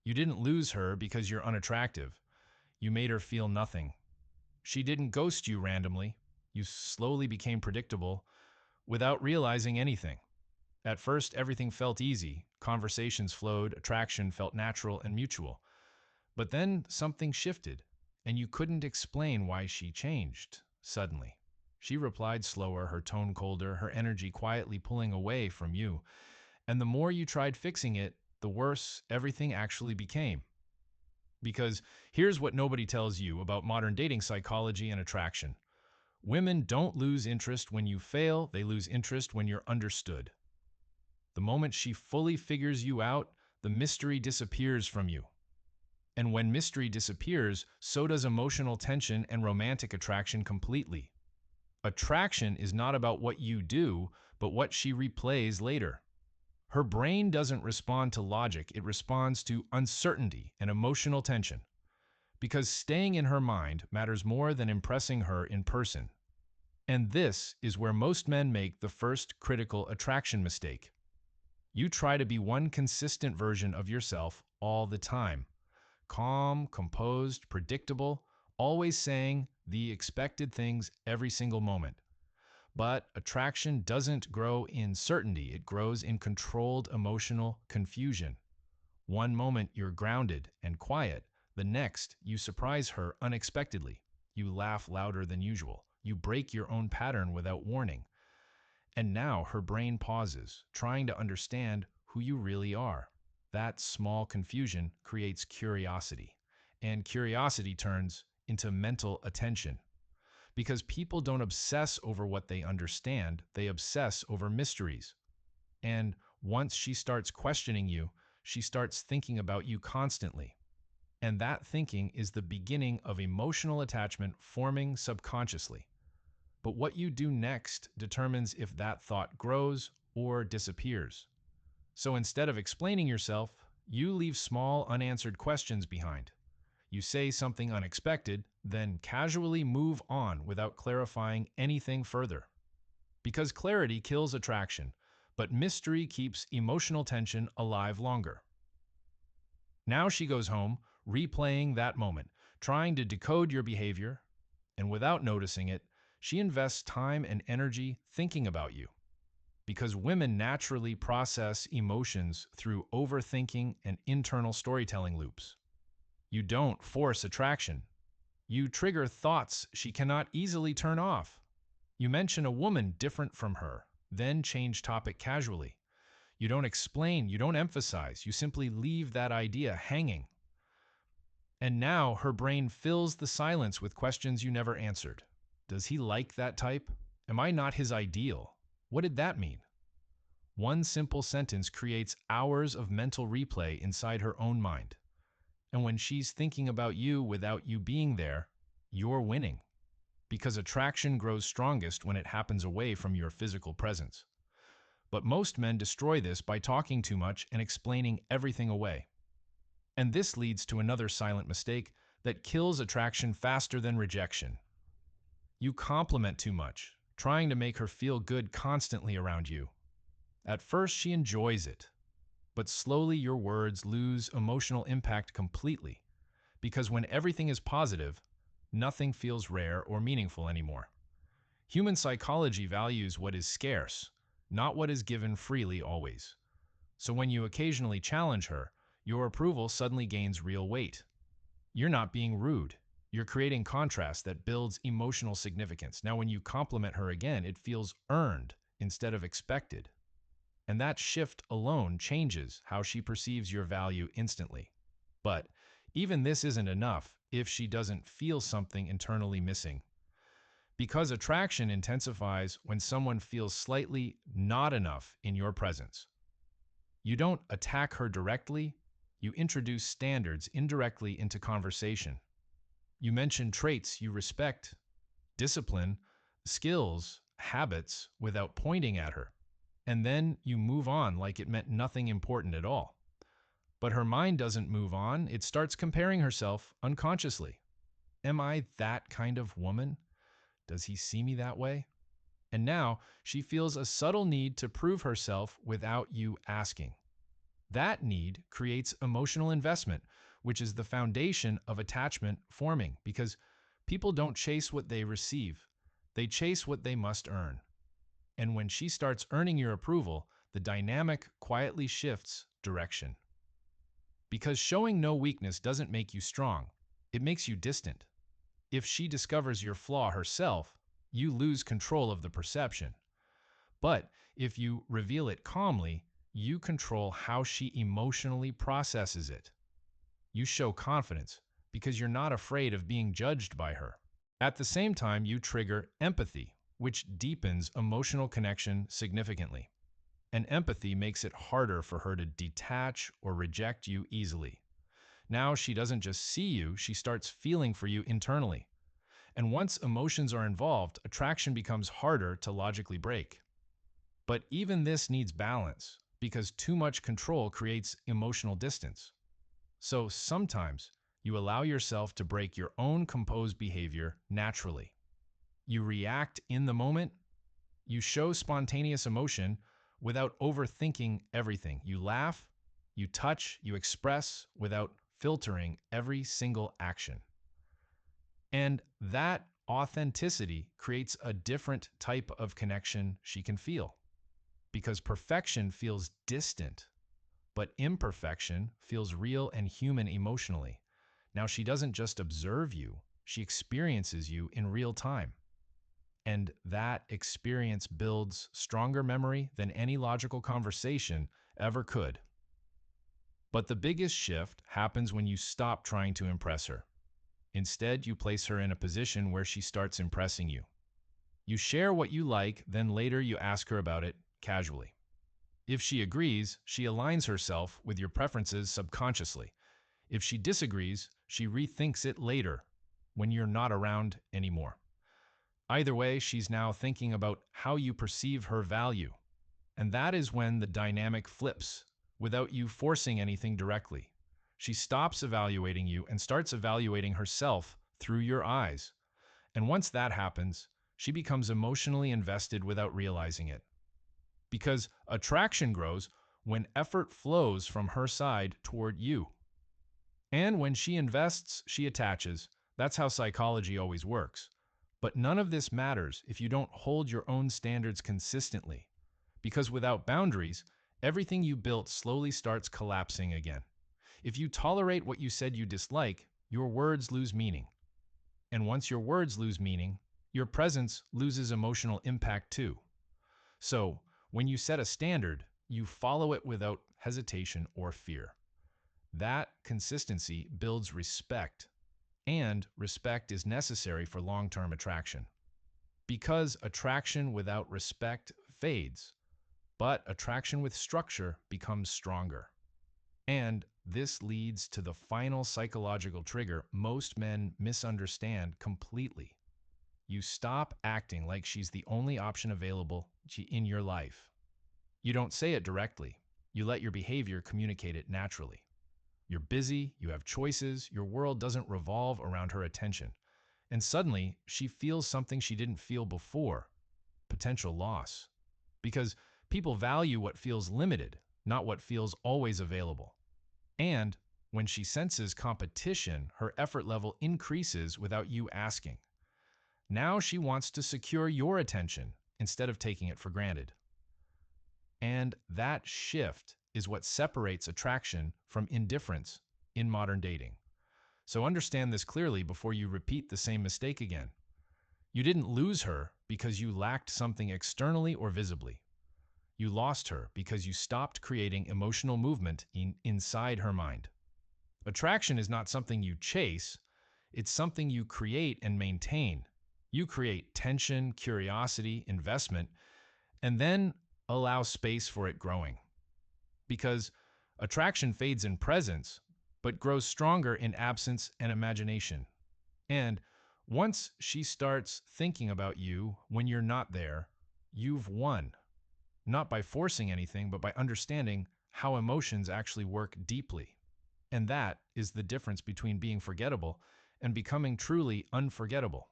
You didn't lose her because you're unattractive. You made her feel nothing. She didn't ghost you randomly. You slowly became predictable without realizing anything. At first, everything felt easy. Conversations flowed, attraction felt natural and mutual. But then something shifted, and you couldn't explain why she changed suddenly. She replied slower, her tone colder, her energy quietly pulling away from you. And the more you tried fixing it, the worse everything actually became. Because here's what nobody tells you about modern dating psychology and attraction. Women don't lose interest when you fail, they lose interest when you're understood. The moment she fully figures you out, the mystery disappears from you. And when mystery disappears, so does emotional tension and romantic attraction completely. Attraction is not about what you do, but what she replays later. Her brain doesn't respond to logic, it responds to uncertainty and emotional tension. Because staying in her mind matters more than impressing her in person. And this is where most men make the first critical attraction mistake. You try to be one consistent version of yourself all the time. Calm, composed, predictable, always saying the expected things every single moment. But attraction doesn't grow in certainty, it grows in controlled emotional confusion. One moment you're grounded and quiet, the next you surprise her unexpectedly. You laugh louder than usual. You break your own pattern without warning. And now her brain pauses, trying to understand who you really are. That small confusion creates curiosity, and curiosity turns into mental attention. Because people don't obsess over what they understand, they obsess over mysteries. And once she starts questioning you, she starts thinking about you constantly. And that thinking is the beginning of emotional attachment forming subconsciously. But what you do next determines if that thought grows or disappears. So instead of explaining yourself, you leave small unanswered questions behind. You say something unexpected, then casually move on without clarifying anything further. Because clarity kills attraction, but mystery keeps emotional tension alive longer. Now she goes home, replaying that moment, trying to decode your behavior, and without noticing it, she invests time and energy thinking about you. Because women naturally process emotions through overthinking and internal storytelling loops. You don't force attraction. You trigger thoughts she cannot easily turn off. You mention a woman different from her, then change topic casually. You don't explain, you don't emphasize, you simply leave that idea hanging. And now her brain fills the silence with questions you never answered. Does he like that type? Am I not his ideal? What did that mean? One simple sentence creates hours of mental replay inside her own mind. And when she's thinking about you without you being there, you're winning. Because attraction grows strongest when it happens away from your physical presence. But most men destroy this by talking too much and explaining everything away. And this leads to another silent mistake that kills attraction faster than rejection. You compliment too much, trying to make her feel good constantly around you. At first, she enjoys it, but slowly your words lose emotional impact completely. Because when everything is positive, nothing feels rare or meaningful anymore. Human psychology values what is scarce, not what is given freely always. So when you occasionally challenge her, your approval suddenly gains real weight. You're not being rude. You're creating contrast that builds emotional significance. Now, when you compliment her again, it feels earned instead of expected. And that shift alone changes how she perceives your value instantly. But even this isn't enough if she doesn't feel something internally missing. Because attraction intensifies when someone feels slightly not enough in your presence. You don't attack her directly, you introduce standards indirectly into conversation. You mention traits you respect, discipline, skills, habits without pointing at her. And then you move on like it meant nothing important at all. But her mind doesn't move on, it starts comparing herself unconsciously. Am I that kind of woman? Does he see me that way? And now she feels a subtle need to prove herself without you asking. That need creates emotional investment, which is the foundation of attachment forming because people don't chase what they receive, they chase what they must earn. And when she starts earning your approval, the dynamic quietly shifts direction. Because showing no weakness doesn't make you strong, it makes you distant. If she discovers your flaw herself, you lose control of the perception. But if you reveal it calmly, you control how she emotionally processes it. You show confidence because you're not afraid of being judged by her. At the same time, you trigger empathy, which deepens emotional connection significantly. And empathy makes it harder for her to detach or reject you easily. Now she doesn't just see you, she starts feeling for you internally. And once emotions are involved, attraction becomes harder to logically break. But even this needs balance because too much control creates emotional distance. So sometimes you allow yourself to break your own composed behavior naturally. You react in the moment, you show spontaneous emotion without overthinking everything. You laugh, you touch, you express without filtering every single action. And that authenticity creates a different type of connection she can feel. Because perfection feels distant, but imperfection feels real and human emotionally. Now, she doesn't just observe you, she experiences you in real time. And that experience builds stronger memory than any logical conversation ever could. But the biggest shift happens when you stop trying to impress her. Instead, you place her in a position where she starts impressing you. You share what you like, then later you ask her about it casually. If she agrees, she aligns herself with your preferences subconsciously. If she disagrees, she rethinks it later when you're not around anymore. Either way, she's now thinking about how you perceive her value. And that is when the dynamic flips without you forcing anything directly. She stops evaluating you and starts evaluating herself through your eyes. And once that happens, she becomes emotionally invested without realizing it. Because attraction grows when effort flows from her side toward you. And when she invests, she attaches. That's how psychology always works. But none of this matters if you don't hold your own standards consistently. Because without boundaries, everything you built slowly starts collapsing again. If you tolerate what you said you dislike, your words lose meaning. And once your words lose meaning, your presence loses emotional impact too. So, when you set a standard, you follow it without hesitation or fear. That consistency builds respect, and respect is necessary for long-term attraction. Because attraction without respect fades, but attraction with structure becomes stronger. And this leads to the final psychological trigger most men misunderstand completely. You stop acting like she's the only option available in your life. You don't say it directly. You let your behavior communicate it naturally. You're busy, you have choices, your world doesn't revolve around her attention. And suddenly, she feels something she didn't feel before, potential loss. Because people value what feels limited, not what feels always available. And when she senses competition, her effort level increases without you asking. Now she wants to secure your attention instead of taking it for granted. And that shift is what separates attraction from indifference in modern dating. So understand this clearly before you repeat the same mistake again. You didn't lose her because you lacked something externally or visibly. You lost her because you stopped creating emotional movement inside her mind. Attraction is not something you chase, it's something you create and maintain. You create tension, curiosity, investment, and then allow space for it growing. Because attraction fades in presence, but grows stronger in absence and imagination. And once she starts thinking about you when you're not there, you've won. Not by forcing anything, but by understanding how emotions actually work deeply. And that is the difference between being forgettable and becoming truly unforgettable.